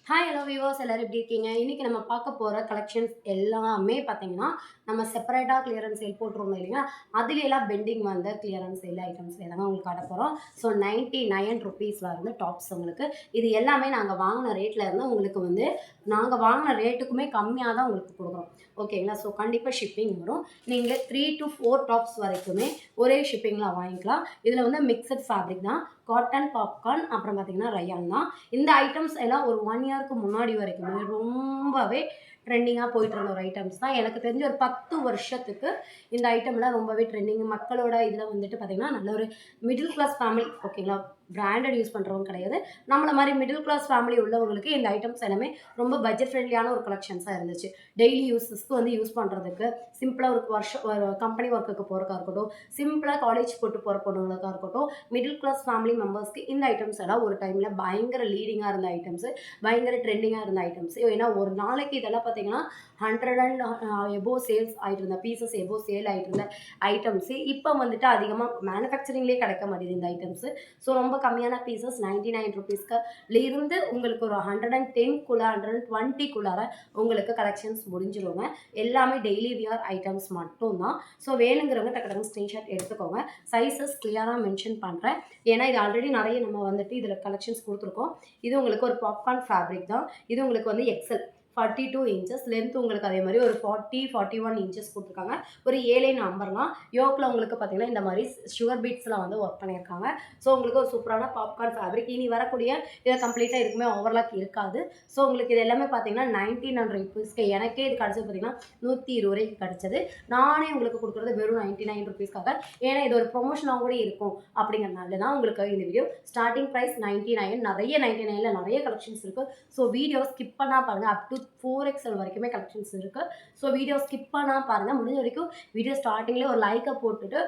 Hi hello viewers எல்லாரும் எப்படி இருக்கீங்க? இன்னைக்கு நம்ம பார்க்க போற கலெக்ஷன்ஸ் எல்லாமே பார்த்தீங்கன்னா, நம்ம செப்பரேட்டா கிளியரன்ஸ் சேல் போட்டுருந்தோம் இல்லைங்களா? அதுலலாம் பெண்டிங் வந்த கிளியரன்ஸ் சேல் ஐட்டம்ஸ்ல தாங்க உங்களுக்கு காட்ட போறோம். ஸோ ₹99ல இருந்து டாப்ஸ் உங்களுக்கு. இது எல்லாமே நாங்க வாங்குன ரேட்ல இருந்து உங்களுக்கு வந்து நாங்க வாங்குன ரேட்டுக்குமே கம்மியா தான் உங்களுக்கு குடுக்குறோம். ஓகேங்களா? ஸோ கண்டிப்பா ஷிப்பிங் வரும். நீங்க 3 to 4 டாப்ஸ் வரைக்குமே ஒரே ஷிப்பிங்ல வாங்கிக்கலாம். இதுல வந்து மிக்ஸ்ட் ஃபேப்ரிக் தான். காட்டன், பாப்கார்ன் அப்புறம் பார்த்தீங்கன்னா ரயான் தான். இந்த ஐட்டம்ஸ் எல்லாம் ஒரு 1 இயர்க்கு முன்னாடி வரைக்குமே ரொம்பவே ட்ரெண்டிங்கா போயிட்டு இருந்த ஒரு ஐட்டம்ஸ் தான். எனக்கு தெரிஞ்சு ஒரு 10 வருஷத்துக்கு இந்த ஐட்டம்லாம் ரொம்பவே ட்ரெண்டிங். மக்களோட இதில வந்துட்டு பார்த்தீங்கன்னா, நல்ல ஒரு மிடில் கிளாஸ் ஃபேமிலி ஓகேங்களா? பிராண்டட் யூஸ் பண்றவங்க கிடையாது. நம்மள மாரி மிடில் கிளாஸ் ஃபேமிலி உள்ளவங்களுக்கு இந்த ஐட்டம்ஸ் எல்லாமே ரொம்ப பட்ஜெட் ஃப்ரெண்ட்லியான ஒரு கலெக்ஷன்ஸா இருந்துச்சு. டெய்லி யூசஸ்க்கு வந்து யூஸ் பண்றதுக்கு, சிம்பிளா ஒரு கம்பெனி ஒர்க்குக்கு போறதுக்கா இருக்கட்டும், சிம்பிளா காலேஜ் போட்டு போற பொண்ணுங்களுக்கா இருக்கட்டும், மிடில் கிளாஸ் ஃபேமிலி மெம்பர்ஸ்க்கு இந்த ஐட்டம்ஸ் எல்லாம் ஒரு டைம்ல பயங்கர லீடிங்கா இருந்த ஐட்டம்ஸ், பயங்கர ட்ரெண்டிங்கா இருந்த ஐட்டம்ஸ். ஏன்னா ஒரு நாளைக்கு இதெல்லாம் பார்த்தீங்கன்னா 100 அண்ட் எபோவ் சேல்ஸ் ஆயிட்டு இருந்த பீஸஸ் எபோவ் சேல் ஆயிட்டு இருந்த ஐட்டம்ஸ் இப்போ வந்துட்டு அதிகமா மேனுஃபேக்சரிங்லேயே கிடைக்க மாட்டேங்குது இந்த ஐட்டம்ஸ். ஸோ ரொம்ப கம்மியான பீஸஸ் ₹99க்கு இருந்து உங்களுக்கு ஒரு 110க்குள்ள 120க்குள்ளார உங்களுக்கு கலெக்ஷன்ஸ் முடிஞ்சிருங்க. எல்லாமே டெய்லி வியர் ஐட்டம்ஸ் மட்டும் தான். ஸோ வேணுங்கிறவங்க டக்கு டக்குனு ஸ்க்ரீன்ஷாட் எடுத்துக்கோங்க. சைஸஸ் கிளியரா மென்ஷன் பண்றேன். ஏன்னா இது ஆல்ரெடி நிறைய நம்ம வந்துட்டு இதில் கலெக்ஷன்ஸ் கொடுத்துருக்கோம். இது உங்களுக்கு ஒரு பாப்கார்ன் ஃபேப்ரிக் தான். இது உங்களுக்கு வந்து எக்ஸல் 42 இன்ச்சஸ் லென்த் உங்களுக்கு அதே மாதிரி ஒரு 40, 41 இன்ச்சஸ் கொடுத்துருக்காங்க. ஒரு 7 நம்பர்லாம் யோக்கில் உங்களுக்கு பார்த்தீங்கன்னா இந்த மாதிரி சுகர் பீட்ஸ்லாம் வந்து ஒர்க் பண்ணியிருக்காங்க. ஸோ உங்களுக்கு ஒரு சூப்பரான பாப்கார்ன் ஃபேப்ரிக். இனி வரக்கூடிய இதில் கம்ப்ளீட்டாக எதுக்குமே ஓவர்லாக் இருக்காது. ஸோ உங்களுக்கு இது எல்லாமே பார்த்தீங்கன்னா ₹1900 எனக்கே இது கிடச்சது பார்த்தீங்கன்னா ₹120 கிடச்சது. நானே உங்களுக்கு கொடுக்குறது வெறும் ₹99க்காக. ஏன்னா இது ஒரு ப்ரொமோஷனாக கூட இருக்கும் அப்படிங்கிறனால தான் உங்களுக்கு இந்த வீடியோ. ஸ்டார்டிங் ப்ரைஸ் 99 நிறைய 99ல நிறைய கலெக்ஷன்ஸ் இருக்குது. ஸோ வீடியோ ஸ்கிப் பண்ணா பாருங்கள். அப் டு 4XL வரைக்குமே கலெக்ஷன்ஸ் இருக்குது. ஸோ வீடியோ ஸ்கிப் பண்ணா பாருங்கள். முடிஞ்ச வரைக்கும் வீடியோ ஸ்டார்டிங்லேயே ஒரு லைக்கை போட்டுட்டு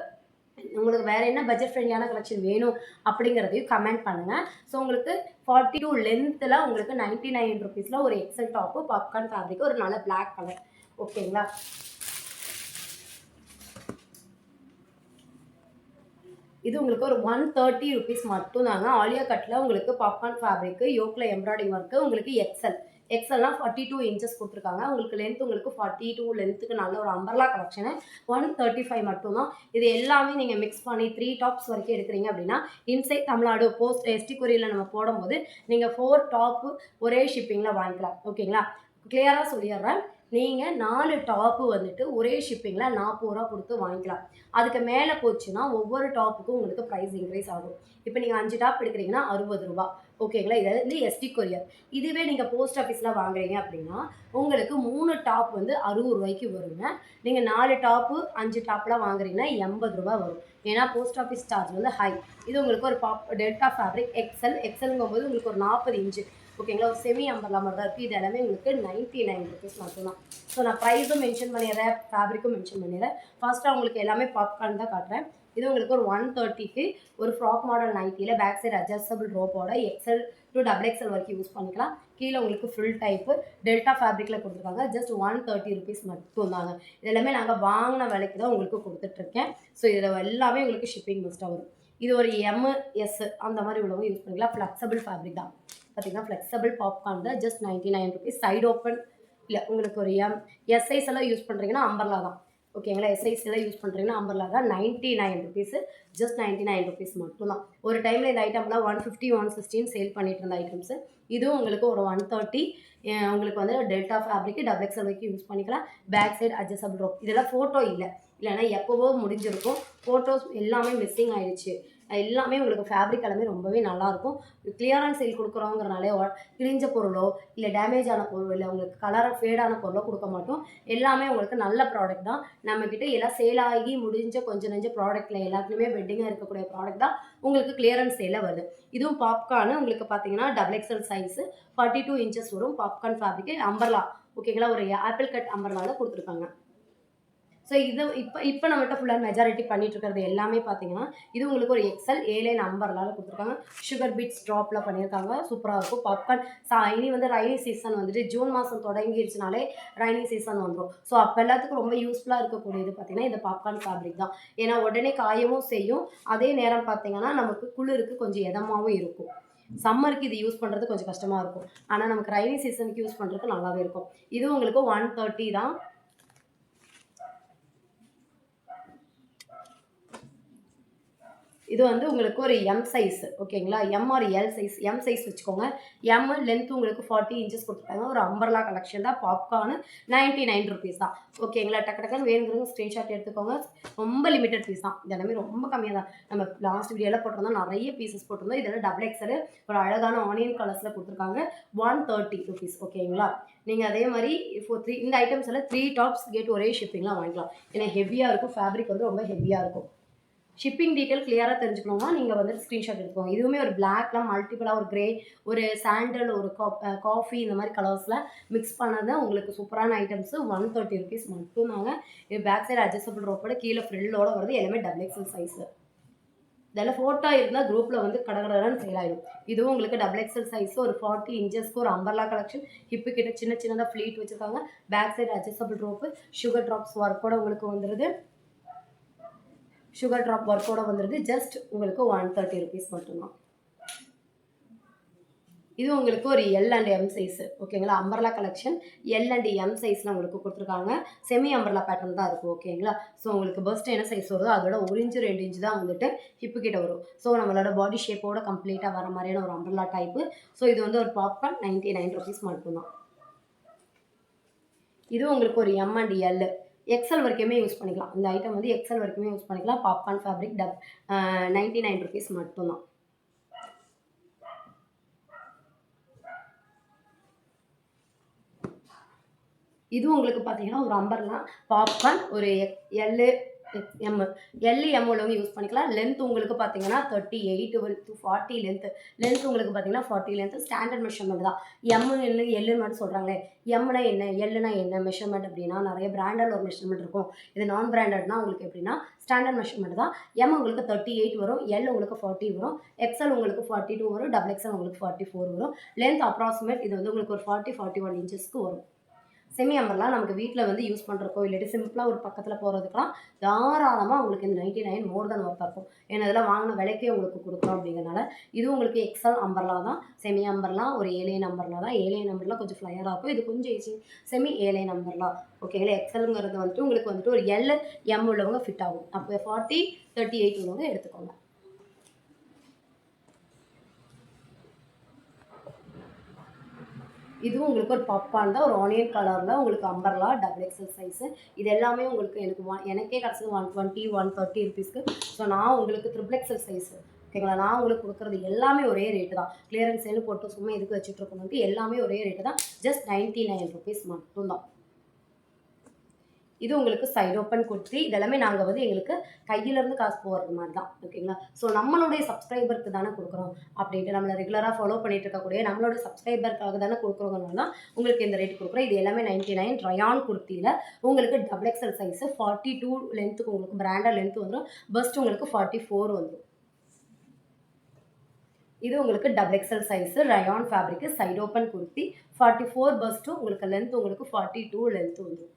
உங்களுக்கு வேறு என்ன பட்ஜெட் ஃப்ரெண்ட்லியான கலெக்ஷன் வேணும் அப்படிங்கிறதையும் கமெண்ட் பண்ணுங்கள். ஸோ உங்களுக்கு 42 லென்த்தில் உங்களுக்கு ₹99ல ஒரு எக்ஸல் டாப்பு பாப்கார்ன் ஃபேப்ரிக் ஒரு நல்ல பிளாக் கலர். ஓகேங்களா? இது உங்களுக்கு ஒரு ₹130 மட்டும் தாங்க. ஆலியா கட்டில் உங்களுக்கு பாப்கார்ன் ஃபேப்ரிக்கு யோக்கில் எம்ப்ராய்டிங் ஒர்க்கு உங்களுக்கு எக்ஸல்லாம் 42 இன்ச்சஸ் கொடுத்துருக்காங்க. உங்களுக்கு லென்த் உங்களுக்கு 42 லென்த்துக்கு நல்ல ஒரு அம்பர்லா கலெக்ஷனு 135 மட்டும் தான். இது எல்லாமே நீங்கள் மிக்ஸ் பண்ணி 3 டாப்ஸ் வரைக்கும் எடுக்கிறீங்க அப்படின்னா இன்சைட் தமிழ்நாடு போஸ்ட் எஸ்டி கொரியரில் நம்ம போடும்போது நீங்கள் 4 டாப்பு ஒரே ஷிப்பிங்கில் வாங்கிக்கலாம். ஓகேங்களா? கிளியராக சொல்லிடுறேன். நீங்கள் 4 டாப்பு வந்துட்டு ஒரே ஷிப்பிங்கில் ₹40 கொடுத்து வாங்கிக்கலாம். அதுக்கு மேலே போச்சுன்னா ஒவ்வொரு டாப்புக்கும் உங்களுக்கு ப்ரைஸ் இன்க்ரீஸ் ஆகும். இப்போ நீங்கள் 5 டாப் எடுக்கிறீங்கன்னா ₹60. ஓகேங்களா? இது வந்து எஸ்டி கொரியர். இதுவே நீங்கள் போஸ்ட் ஆஃபீஸில் வாங்குறீங்க அப்படின்னா உங்களுக்கு 3 டாப் வந்து ₹60 வருங்க. நீங்கள் 4 டாப்பு 5 டாப்லாம் வாங்குறீங்கன்னா ₹80 வரும். ஏன்னா போஸ்ட் ஆஃபீஸ் சார்ஜ் வந்து ஹை. இது உங்களுக்கு ஒரு டெல்டா ஃபேப்ரிக் எக்ஸல்ங்கும்போது உங்களுக்கு ஒரு 40 இன்ச்சு. ஓகேங்களா? ஒரு செமி அம்பர்லா மாதிரி தான் இருக்குது. இது எல்லாமே உங்களுக்கு ₹99 மட்டும்தான். ஸோ நான் ப்ரைஸும் மென்ஷன் பண்ணிடுறேன், ஃபேப்ரிக்கும் மென்ஷன் பண்ணிடுறேன். ஃபர்ஸ்ட்டாக உங்களுக்கு எல்லாமே பாப்கார்ன் தான் காட்டுறேன். இது உங்களுக்கு ஒரு 130க்கு ஒரு ஃப்ராக் மாடல் நைட்டியில் பேக் சைடு அட்ஜஸ்டபிள் ரோப்போட எக்ஸல் டு XXL வரைக்கும் யூஸ் பண்ணிக்கலாம். கீழே உங்களுக்கு ஃபுல் டைப்பு டெல்டா ஃபேப்ரிக்கில் கொடுத்துருக்காங்க. ஜஸ்ட் ₹130 மட்டும் தாங்க. இது எல்லாமே நாங்கள் வாங்கின விலைக்கு தான் உங்களுக்கு கொடுத்துட்ருக்கேன். ஸோ இதில் எல்லாமே உங்களுக்கு ஷிப்பிங் பெஸ்ட்டாக வரும். இது ஒரு எஸ் அந்த மாதிரி உள்ளவங்க யூஸ் பண்ணிக்கலாம். ஃப்ளெக்சபிள் ஃபேப்ரிக் தான். பார்த்தீங்கன்னா ஃப்ளெக்சபிள் பாப்கார்ன் தான். ஜஸ்ட் ₹99 சைடு ஓப்பன் இல்லை உங்களுக்கு ஒரு எஸ் சைஸ் எல்லாம் யூஸ் பண்ணுறீங்கன்னா அம்பர்லா தான். ஓகேங்களா? எஸ் சைஸ் எல்லாம் யூஸ் பண்ணுறீங்கன்னா அம்பர்லா தான். ₹99 ஜஸ்ட் ₹99 மட்டும் தான். ஒரு டைமில் இந்த ஐட்டம்லாம் 150, 160 சேல் பண்ணிட்டு இருந்த ஐட்டம்ஸு. இதுவும் உங்களுக்கு ஒரு 130 உங்களுக்கு வந்து டெல்டா ஃபேப்ரிக்கு XXL வரைக்கும் யூஸ் பண்ணிக்கலாம். Back side adjustable rope. இதெல்லாம் ஃபோட்டோ இல்லைன்னா எப்போவோ முடிஞ்சிருக்கும். ஃபோட்டோஸ் எல்லாமே மிஸ்ஸிங் ஆயிடுச்சு. எல்லாமே உங்களுக்கு ஃபேப்ரிக் எல்லாமே ரொம்பவே நல்லாயிருக்கும். கிளியரன்ஸ் சேல் கொடுக்குறோங்கிறனாலே கிழிஞ்ச பொருளோ இல்லை டேமேஜ் ஆன பொருளோ இல்லை உங்களுக்கு கலராக ஃபேடான பொருளோ கொடுக்க மாட்டோம். எல்லாமே உங்களுக்கு நல்ல ப்ராடக்ட் தான். நம்மக்கிட்ட எல்லாம் சேல் ஆகி முடிஞ்ச கொஞ்சம் நெஞ்ச ப்ராடக்ட்டில் எல்லாத்துலேயுமே பெட்டிங்காக இருக்கக்கூடிய ப்ராடக்ட் தான் உங்களுக்கு கிளியரன்ஸ் சேலில் வருது. இதுவும் பாப்கார்னு உங்களுக்கு பார்த்தீங்கன்னா XXL சைஸு 42 இன்ச்சஸ் வரும். Popcorn fabric umbrella. ஓகேங்களா? ஒரு ஆப்பிள் கட் அம்பர்லாவில் கொடுத்துருக்காங்க. ஸோ இது இப்போ நம்மகிட்ட ஃபுல்லாக மெஜாரிட்டி பண்ணிட்டு இருக்கிறது எல்லாமே பார்த்தீங்கன்னா, இது உங்களுக்கு ஒரு எக்ஸல் 7 நம்பர்லால கொடுத்துருக்காங்க. சுகர் பீட்ஸ் ட்ராப்பில் பண்ணியிருக்காங்க. சூப்பராக இருக்கும். பாப்கார்ன் இனி வந்து ரெய்னி சீசன் வந்துட்டு ஜூன் மாதம் தொடங்கிருச்சுனாலே ரெய்னி சீசன் வந்துடும். ஸோ அப்போ எல்லாத்துக்கும் ரொம்ப யூஸ்ஃபுல்லாக இருக்கக்கூடியது பார்த்தீங்கன்னா, இந்த பாப்கார்ன் ஃபேப்ரிக் தான். ஏன்னா உடனே காயவும் செய்யும். அதே நேரம் பார்த்தீங்கன்னா, நமக்கு குளிருக்கு கொஞ்சம் இதமாகவும் இருக்கும். சம்மருக்கு இது யூஸ் பண்ணுறது கொஞ்சம் கஷ்டமாக இருக்கும். ஆனால் நமக்கு ரைனி சீசனுக்கு யூஸ் பண்ணுறதுக்கு நல்லாவே இருக்கும். இது உங்களுக்கு 130 தான். இது வந்து உங்களுக்கு ஒரு எம் சைஸ் ஓகேங்களா. M or L size. M size வச்சுக்கோங்க. எம் லென்த் உங்களுக்கு 40 இன்ச்சஸ் கொடுத்துருக்காங்க. ஒரு அம்பர்லா கலெக்ஷன் தான். பாப்கார்னு 99 ருபீஸ் தான் ஓகேங்களா. டக்கு டக்குன்னு வேணுங்கிறவங்க ஸ்க்ரீன்ஷாட் எடுத்துக்கோங்க. ரொம்ப லிமிட்டட் பீஸ் தான். இதெல்லாமே ரொம்ப கம்மியாக தான். நம்ம லாஸ்ட் வீடியோவில் போட்டிருந்தோம், நிறைய பீசஸ் போட்டிருந்தோம். இதெல்லாம் டபுள் எக்ஸல் ஒரு அழகான ஆனியன் கலர்ஸில் கொடுத்துருக்காங்க. 130 ருபீஸ் ஓகேங்களா. நீங்கள் அதே மாதிரி இந்த ஐட்டம்ஸ் எல்லாம் 3 டாப்ஸ் கேட் ஒரே ஷிப்பிங்லாம் வாங்கிக்கலாம். ஏன்னா ஹெவியாக இருக்கும். ஃபேப்ரிக் வந்து ரொம்ப ஹெவியாக இருக்கும். ஷிப்பிங் டீட்டெயில் கிளியராக தெரிஞ்சுக்கணும்னா நீங்கள் வந்து ஸ்க்ரீன்ஷாட் எடுத்துக்கோங்க. இதுவுமே ஒரு பிளாக்லாம் மல்டிபிளாக ஒரு கிரே, ஒரு சாண்டல், ஒரு காஃபி இந்த மாதிரி கலர்ஸில் மிக்ஸ் பண்ணது உங்களுக்கு சூப்பரான ஐட்டம்ஸு. 130 ருபீஸ் மட்டும்தாங்க. இது பேக் சைடு அட்ஜஸ்டபிள் ரோப்போட கீழே ஃப்ரில்லோட வருது. எல்லாமே டபுள் எக்ஸல் சைஸு. இதெல்லாம் ஃபோட்டோ இருந்தால் குரூப்பில் வந்து கடகடன்னு சேல் ஆகிடும். இதுவும் உங்களுக்கு டபுள் எக்ஸல் சைஸ் ஒரு 40 இன்ச்சஸ்க்கு ஒரு அம்பர்லா கலெக்ஷன். ஹிப்பு கிட்ட சின்ன சின்னதாக ஃப்ளீட் வச்சுருக்காங்க. Back side adjustable rope, sugar drops ஒர்க்கோட உங்களுக்கு வந்துடுது. சுகர் ட்ராப் ஒர்க்கோட வந்துடுது. ஜஸ்ட் உங்களுக்கு 130 ருபீஸ் மட்டும்தான். இது உங்களுக்கு ஒரு எல் அண்ட் எம் சைஸு ஓகேங்களா. Umbrella collection L and M சைஸில் உங்களுக்கு கொடுத்துருக்காங்க. செமி அம்பர்லா பேட்டர்ன் தான் இருக்கும் ஓகேங்களா. ஸோ உங்களுக்கு பஸ்ட் என்ன சைஸ் வருதோ அதோட 1 இன்ச்சு 2 இன்ச்சு தான் வந்துட்டு ஹிப்பு கிட்ட வரும். ஸோ நம்மளோட பாடி ஷேப்போட கம்ப்ளீட்டாக வர மாதிரியான ஒரு அம்பர்லா டைப்பு. ஸோ இது வந்து ஒரு பாப்கார்ன் 99 ருபீஸ் மட்டும்தான். இது உங்களுக்கு ஒரு எம் அண்ட் எல் எக்ஸல் வரைக்குமே யூஸ் பண்ணிக்கலாம். இந்த ஐட்டம் வந்து எக்ஸல் வரைக்குமே யூஸ் பண்ணிக்கலாம். பாப்கார்ன் ஃபேப்ரிக் 99 ருபீஸ் மட்டும்தான். இது உங்களுக்கு பார்த்தீங்கன்னா ஒரு அம்பர்லா பாப்கார்ன் ஒரு எல் எம் எம் உள்ளவங்க யூஸ் பண்ணிக்கலாம். லென்த் உங்களுக்கு பார்த்தீங்கன்னா 38 to 40 லென்த் உங்களுக்கு பார்த்தீங்கன்னா 40 லென்த். ஸ்டாண்டர்ட் மெஷர்மெண்ட் தான். எல்லுன்னு மட்டும் சொல்கிறாங்களே. எம்னா என்ன, எல்லுனா என்ன மெஷர்மெண்ட் அப்படின்னா நிறைய பிராண்டட் ஒரு மெஷர்மெண்ட் இருக்கும். இது நான் பிராண்டட்னா உங்களுக்கு எப்படின்னா ஸ்டாண்டர்ட் மெஷர்மெண்ட் தான். எம் உங்களுக்கு 38 வரும், எல் உங்களுக்கு 40 வரும், எக்ஸ்எல் உங்களுக்கு 42 வரும், டபுள் எக்ஸ்எல் உங்களுக்கு 44 வரும். லென்த் அப்ராக்சிமேட் இது வந்து உங்களுக்கு ஒரு 41 இன்ச்சஸ்க்கு வரும். செமி அம்பர்லாம் நமக்கு வீட்டில் வந்து யூஸ் பண்ணுறக்கோ இல்லாட்டி சிம்பிளாக ஒரு பக்கத்தில் போகிறதுக்கெலாம் தாராளமாக உங்களுக்கு இந்த 99 மோர் தென் ஒர்த்தாக இருக்கும். ஏன்னா இதெல்லாம் வாங்கின விலைக்கே உங்களுக்கு கொடுக்குறோம் அப்படிங்கிறனால. இது உங்களுக்கு எக்ஸல் அம்பர்லா தான். செமி அம்பர்லா ஒரு ஏலைன் அம்பர்லா தான். ஏலைன் அம்பர்லா கொஞ்சம் ஃப்ளையராக இருக்கும். இது கொஞ்சம் ஈஸி செமி ஏலைன் அம்பர்லா ஓகேங்களா. எக்ஸலுங்கிறது வந்துட்டு உங்களுக்கு வந்துட்டு ஒரு எல் எம் உள்ளவங்க ஃபிட் ஆகும். அப்போ 40 38 உள்ளவங்க எடுத்துக்கோங்க. இதுவும் உங்களுக்கு ஒரு பாப்கார்ன் தான். ஒரு ஆனியன் கலரில் உங்களுக்கு அம்பர்லா டபுள் எக்ஸல் சைஸு. இது எல்லாமே உங்களுக்கு எனக்கே கிடச்சது 120 130 ருபீஸ்க்கு. ஸோ நான் உங்களுக்கு ட்ரிபிள் எக்ஸல் சைஸு ஓகேங்களா. நான் உங்களுக்கு கொடுக்குறது எல்லாமே ஒரே ரேட்டு தான். கிளியரன்ஸ் சேல் போட்டு சும்மா எதுக்கு வச்சுட்டு இருக்கணும்ட்டு எல்லாமே ஒரே ரேட்டு தான். ஜஸ்ட் 99 ருபீஸ் மட்டும்தான். இது உங்களுக்கு சைடு ஓப்பன் குர்த்தி. இதெல்லாமே நாங்கள் வந்து எங்களுக்கு கையிலேருந்து காசு போடுற மாதிரி தான் ஓகேங்களா. ஸோ நம்மளுடைய சப்ஸ்கிரைபருக்கு தானே கொடுக்குறோம் அப்படின்ட்டு நம்மளை ரெகுலராக ஃபாலோ பண்ணிட்டு இருக்கக்கூடிய நம்மளோட சப்ஸ்கிரைபருக்காக தானே கொடுக்குறோங்கனால தான் உங்களுக்கு இந்த ரேட் கொடுக்குறோம். இது எல்லாமே 99 ரயான் குர்த்தியில் உங்களுக்கு டபுள் எக்ஸல் சைஸு 42 லென்த்துக்கு உங்களுக்கு பிராண்டட் லென்த் வந்துடும். பஸ்ட் உங்களுக்கு 44 வந்துடும். இது உங்களுக்கு double XL size rayon fabric side open kurti 44 bust உங்களுக்கு லென்த் உங்களுக்கு 42 லென்த் வந்துடும்.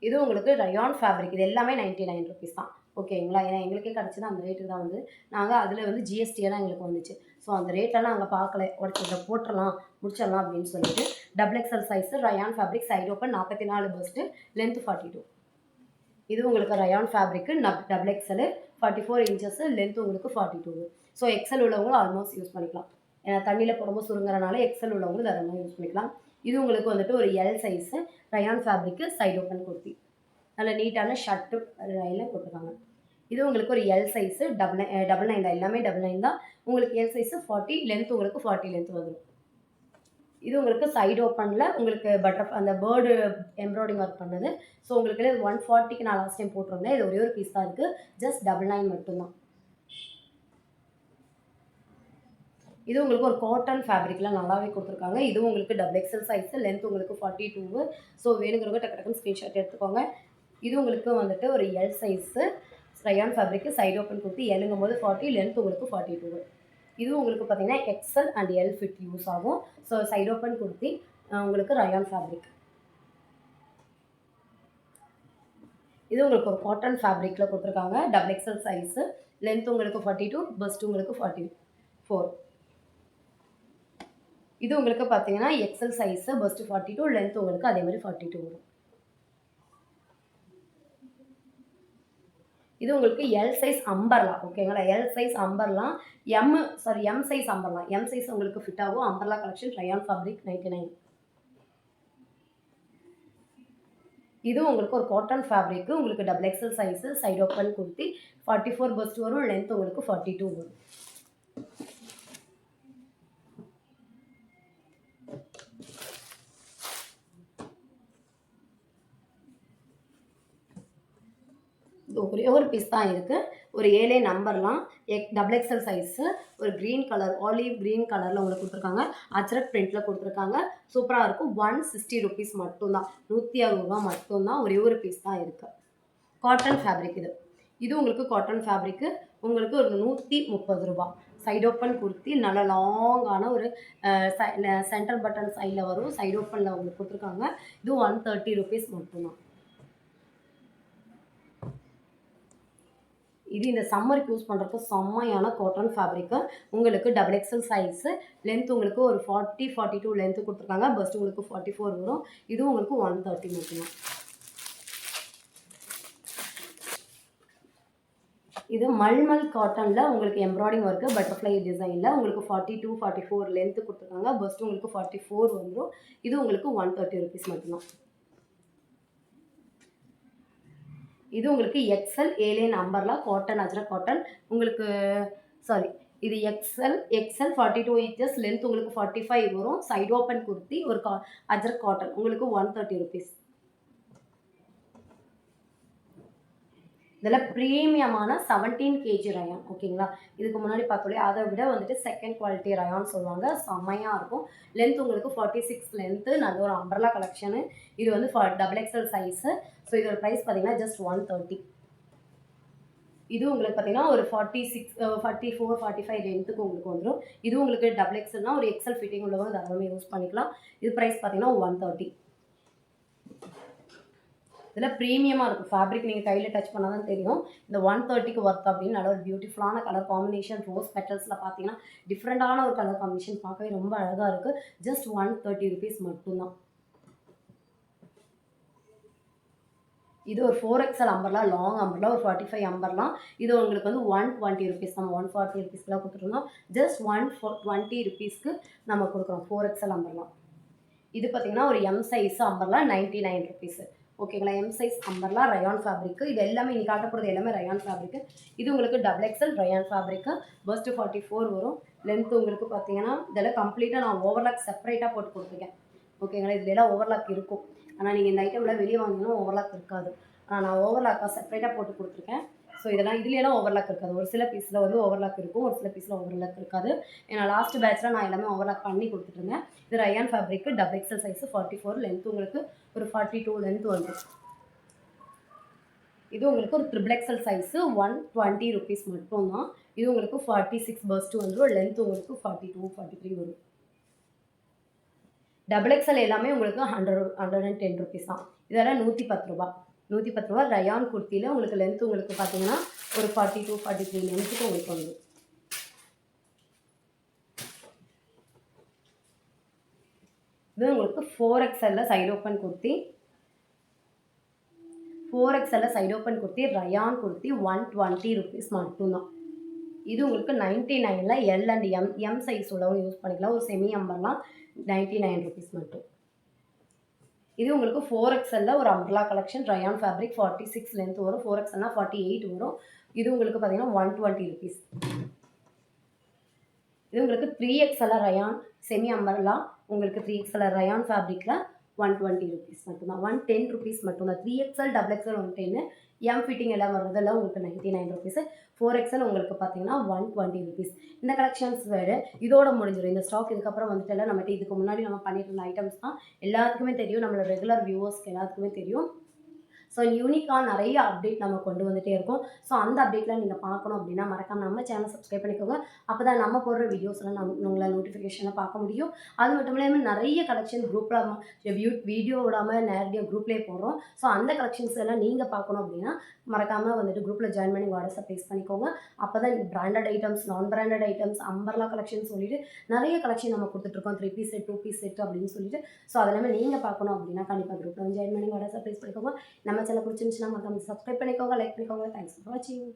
இது உங்களுக்கு ரயான் ஃபேப்ரிக். இது எல்லாமே 99 ருபீஸ் தான் ஓகேங்களா. ஏன்னா எங்களுக்கே கிடச்சது அந்த ரேட்டுக்கு தான் வந்து நாங்கள் அதில் வந்து ஜிஎஸ்டியெல்லாம் எங்களுக்கு வந்துச்சு. ஸோ அந்த ரேட்டெல்லாம் நாங்கள் பார்க்கல, உடச்சி போட்டுடலாம் முடிச்சிடலாம் அப்படின்னு சொல்லிட்டு double XL size rayon fabric side open 44 bust length 42. இது உங்களுக்கு rayon fabric double XL 44 inches length உங்களுக்கு 42. ஸோ எக்ஸல் உள்ளவங்களும் ஆல்மோஸ்ட் யூஸ் பண்ணிக்கலாம். ஏன்னா தண்ணியில் போடும்போது சுருங்குறனால எக்ஸல் உள்ளவங்களும் தாராளமாக யூஸ் பண்ணிக்கலாம். இது உங்களுக்கு வந்துட்டு ஒரு L size rayon fabric side open kurti. நல்ல நீட்டான ஷர்ட்டு ரயிலில் போட்டிருக்காங்க. இது உங்களுக்கு ஒரு எல் சைஸு டபுள் 9 தான். எல்லாமே 99 தான். உங்களுக்கு எல் சைஸு 40 லென்த் உங்களுக்கு 40 லென்த் வந்துடும். இது உங்களுக்கு சைடு ஓப்பனில் உங்களுக்கு அந்த பேர்டு எம்ப்ராய்டிங் ஒர்க் பண்ணது. ஸோ உங்களுக்கு 140க்கு நான் லாஸ்ட் டைம் போட்டிருந்தேன். இது ஒரே ஒரு பீஸ் தான் இருக்குது. ஜஸ்ட் 99 மட்டும்தான். இது உங்களுக்கு ஒரு காட்டன் ஃபேப்ரிக்கில் நல்லாவே கொடுத்துருக்காங்க. இதுவும் உங்களுக்கு டபுள் எக்ஸல் சைஸு லென்த் உங்களுக்கு 42. ஸோ வேணுங்கிறவங்க டக்கு டக்குன்னு ஸ்க்ரீன்ஷாட் எடுத்துக்கோங்க. இது உங்களுக்கு வந்துட்டு ஒரு L size rayon fabric side open kurti. எல்லுங்கும் போது 40 லென்த் உங்களுக்கு 42. இது உங்களுக்கு பார்த்தீங்கன்னா XL and L fit use ஆகும். ஸோ சைடு ஓப்பன் குர்த்தி உங்களுக்கு ரயான் ஃபேப்ரிக். இது உங்களுக்கு ஒரு காட்டன் ஃபேப்ரிக்கில் கொடுத்துருக்காங்க. டபுள் எக்ஸல் சைஸு லென்த் உங்களுக்கு 42 பஸ்ட் உங்களுக்கு 44. இது உங்களுக்கு பார்த்தீங்கன்னா எக்ஸல் சைஸு, பஸ்ட் 42, லென்த் உங்களுக்கு அதே மாதிரி 42 வரும். இது உங்களுக்கு எல் சைஸ் அம்பர்லா, ஓகேங்களா? L size umbrella, M size umbrella. M size உங்களுக்கு ஃபிட் ஆகும். Umbrella collection rayon fabric 99. இது உங்களுக்கு ஒரு காட்டன் ஃபேப்ரிக், உங்களுக்கு double XL size, side open kurti, 44 bust வரும். லென்த் உங்களுக்கு 42 வரும். ஒரே ஒரு பீஸ் தான் இருக்குது. ஒரு 7 நம்பர்லாம், டபுள் எக்ஸல் சைஸு, ஒரு க்ரீன் கலர், ஆலிவ் க்ரீன் கலரில் உங்களுக்கு கொடுத்துருக்காங்க. அஜ்ரக் பிரிண்ட்டில் கொடுத்துருக்காங்க. சூப்பராக இருக்கும். 160 ருபீஸ் மட்டும்தான். 160 ரூபா மட்டும்தான். ஒரே ஒரு பீஸ் தான் இருக்குது. காட்டன் ஃபேப்ரிக் இது. இது உங்களுக்கு காட்டன் ஃபேப்ரிக்கு, உங்களுக்கு ஒரு 130 ரூபா. சைடு ஓப்பன் குர்த்தி, நல்ல லாங்கான ஒரு சென்டர் பட்டன் சைடில் வரும். சைடு ஓப்பனில் உங்களுக்கு கொடுத்துருக்காங்க. இது 130 ருபீஸ் மட்டும்தான். இது இந்த சம்மருக்கு யூஸ் பண்ணுறதுக்கு செம்மையான காட்டன் ஃபேப்ரிக்கு. உங்களுக்கு டபுள் எக்ஸல் சைஸு, லென்த் உங்களுக்கு ஒரு 40, 42 லென்த்து கொடுத்துருக்காங்க. பஸ்ட் உங்களுக்கு 44 வரும். இதுவும் உங்களுக்கு 130 மட்டும்தான். இது மல்மல் காட்டனில் உங்களுக்கு எம்ப்ராய்டிங் ஒர்க்கு, பட்டர்ஃப்ளை டிசைனில் உங்களுக்கு 42, 44 லென்த்து கொடுத்துருக்காங்க. பஸ்ட் உங்களுக்கு 44 வந்துடும். இது உங்களுக்கு 130 ருபீஸ் மட்டும்தான். இது உங்களுக்கு XL A-line umbrella cotton, ajrakh cotton. உங்களுக்கு இது எக்ஸல் 42 இன்ச்சஸ், லென்த் உங்களுக்கு 45 வரும். சைடு ஓப்பன் குர்த்தி, ஒரு அஜ்ரக் காட்டன், உங்களுக்கு 130 ருபீஸ். இதெல்லாம் ப்ரீமியமான 17 kg ரயான், ஓகேங்களா? இதுக்கு முன்னாடி பார்த்தோலே அதை விட வந்துட்டு செகண்ட் குவாலிட்டி ரயான் சொல்லுவாங்க. செம்மையாக இருக்கும். லென்த் உங்களுக்கு 46 லென்த்து, நல்ல ஒரு அம்பர்லா கலெக்ஷனு. இது வந்து டபுள் எக்ஸல் சைஸு. ஸோ இதோட ப்ரைஸ் பார்த்தீங்கன்னா ஜஸ்ட் 130. இது உங்களுக்கு பார்த்தீங்கன்னா ஒரு 46, 44, 45 லென்த்துக்கு உங்களுக்கு வந்துடும். இது உங்களுக்கு டபுள் எக்ஸல்னால் ஒரு எக்ஸல் ஃபிட்டிங் உள்ளவங்க தாராளமாக யூஸ் பண்ணிக்கலாம். இது ப்ரைஸ் பார்த்தீங்கன்னா 130. இதில் ப்ரீமியமாக இருக்கும். ஃபேப்ரிக் நீங்கள் கையில் டச் பண்ணால் தான் தெரியும். இந்த 130க்கு ஒர்த் அப்படின்னு நல்ல ஒரு பியூட்டிஃபுல்லான கலர் காம்பினேஷன். ரோஸ் பெட்டல்ஸில் பார்த்தீங்கன்னா டிஃப்ரெண்ட்டான ஒரு கலர் காம்பினேஷன், பார்க்கவே ரொம்ப அழகாக இருக்குது. ஜஸ்ட் 130 ருபீஸ் மட்டும்தான். இது ஒரு 4XL அம்பர்லா, லாங் அம்பர்லா, ஒரு 45 அம்பர்லா. இது உங்களுக்கு வந்து 120 ருபீஸ். நம்ம 140 ருபீஸ்க்குலாம் கொடுத்துருந்தோம். ஜஸ்ட் 120 ருபீஸ்க்கு நம்ம கொடுக்குறோம் 4XL அம்பர்லா. இது பார்த்தீங்கன்னா ஒரு எம் சைஸ் அம்பர்லா, 99 ருபீஸு, ஓகேங்களா? M size umbrella rayon fabric. இது எல்லாமே இங்கே காட்டப்படுறது எல்லாமே ரயான் ஃபேப்ரிக்கு. இது உங்களுக்கு double XL rayon fabric. Bust 44 வரும். லென்த் உங்களுக்கு பார்த்தீங்கன்னா இதெல்லாம் கம்ப்ளீட்டாக நான் ஓவர்லாக் செப்பரேட்டாக போட்டு கொடுத்துருக்கேன், ஓகேங்களா? இதுல எல்லாம் ஓவர்லாக் இருக்கும். ஆனால் நீங்கள் இந்த ஐட்டமில் வெளியே வாங்கினா ஓவர்லாக் இருக்காது. ஆனால் நான் ஓவர்லாக்காக செப்பரேட்டாக போட்டு கொடுத்துருக்கேன். ஸோ இதெல்லாம் இதுலேயெல்லாம் ஓவர்லாக் இருக்காது. ஒரு சில பீஸில் வந்து ஓவர்லாக் இருக்கும், ஒரு சில பீஸில் ஓவர்லாக் இருக்காது. ஏன்னா லாஸ்ட் பேட்சில் நான் எல்லாமே ஓவர்லாக் பண்ணி கொடுத்துட்ருந்தேன். இது rayon fabric, double XL size, 44 length உங்களுக்கு ஒரு 42 லென்த் வந்து. இது உங்களுக்கு ஒரு ட்ரிபிள் எக்ஸல் சைஸு, 120 ருபீஸ் மட்டும்தான். இது உங்களுக்கு 46 பஸ்ட் வந்துடும். லென்த் உங்களுக்கு 42, 43 வரும். டபுள் எக்ஸல் எல்லாமே உங்களுக்கு 110 ருபீஸ் தான். இதெல்லாம் 110 ரூபா. 110 ரூபா. ரயான் குர்த்தியில் உங்களுக்கு லென்த் உங்களுக்கு பார்த்தீங்கன்னா ஒரு 42, 43 லென்த்துக்கு உங்களுக்கு வந்துடும். இது உங்களுக்கு 4XL side open kurti. 4XL side open kurti, rayon kurti, 120 rupees மட்டும்தான். இது உங்களுக்கு 99ல் எல் அண்ட் எம் சைஸ் உள்ளவங்க யூஸ் பண்ணிக்கலாம். ஒரு செமி அம்பர்லாம் 99 ருபீஸ் மட்டும். இது உங்களுக்கு 4XL ஒரு umbrella collection, rayon fabric, 46 length வரும். 4XLனா 48 வரும். இது உங்களுக்கு பார்த்தீங்கன்னா 120 ருபீஸ். இது உங்களுக்கு 3XL ரயான் செமி அம்பர்லா, உங்களுக்கு 3XL ரயான் ஃபேப்ரிக்கில் 120 ருபீஸ் மட்டும்தான். 110 ருபீஸ் மட்டும்தான். 3XL, double XL 110, M fitting எல்லாம் வர்றதெல்லாம் உங்களுக்கு 99 ருபீஸு. 4XL உங்களுக்கு பார்த்தீங்கன்னா 120 ருபீஸ். இந்த கலெக்ஷன்ஸ் வேறு இதோட முடிஞ்சிடும். இந்த ஸ்டாக் இதுக்கப்புறம் வந்துட்டு எல்லாம் நம்மகிட்ட இதுக்கு முன்னாடி நம்ம பண்ணிட்டு இருந்த ஐட்டம்ஸ் தான். எல்லாத்துக்குமே தெரியும், நம்மளோட ரெகுலர் வியூவர்ஸ்க்கு எல்லாத்துக்குமே தெரியும். ஸோ யூனிக்காக நிறைய அப்டேட் நம்ம கொண்டு வந்துட்டே இருக்கோம். ஸோ அந்த அப்டேட்லாம் நீங்கள் பார்க்கணும் அப்படின்னா மறக்காம நம்ம சேனல் சப்ஸ்கிரைப் பண்ணிக்கோங்க. அப்போ தான் நம்ம போடுற வீடியோஸ்லாம் உங்களால் நோட்டிஃபிகேஷனில் பார்க்க முடியும். அது மட்டும் இல்லாமல் நிறைய கலெக்ஷன் குரூப்பில் வீடியோ விடாமல் நேரடியாக குரூப்லேயே போடுறோம். ஸோ அந்த கலெக்ஷன்ஸ் எல்லாம் நீங்கள் பார்க்கணும் அப்படின்னா மறக்காமல் வந்துட்டு குரூப்பில் ஜாயின் பண்ணி வாட்ஸ்அப் ப்ளேஸ் பண்ணிக்கோங்க. அப்போ தான் பிராண்டட் ஐட்டம்ஸ், நான் பிராண்டட் ஐட்டம்ஸ், அம்பர்லா கலெக்ஷன் சொல்லிட்டு நிறைய கலெக்ஷன் நம்ம கொடுத்துட்ருக்கோம். 3 பீஸ் செட், 2 பீஸ் செட் அப்படின்னு சொல்லிட்டு. ஸோ அதெல்லாமே நீங்கள் பார்க்கணும் அப்படின்னா கண்டிப்பாக குரூப்பில் ஜாயின் பண்ணி வாட்ஸ்அப் ப்ளேஸ் பண்ணிக்கோங்க. நம்ம சேனல் பிடிச்சிருந்துச்சுன்னா மறக்காம சப்ஸ்கிரைப் பண்ணிக்கோங்க, லைக் பண்ணிக்கோங்க. தேங்க்ஸ் ஃபார் வாட்சிங்.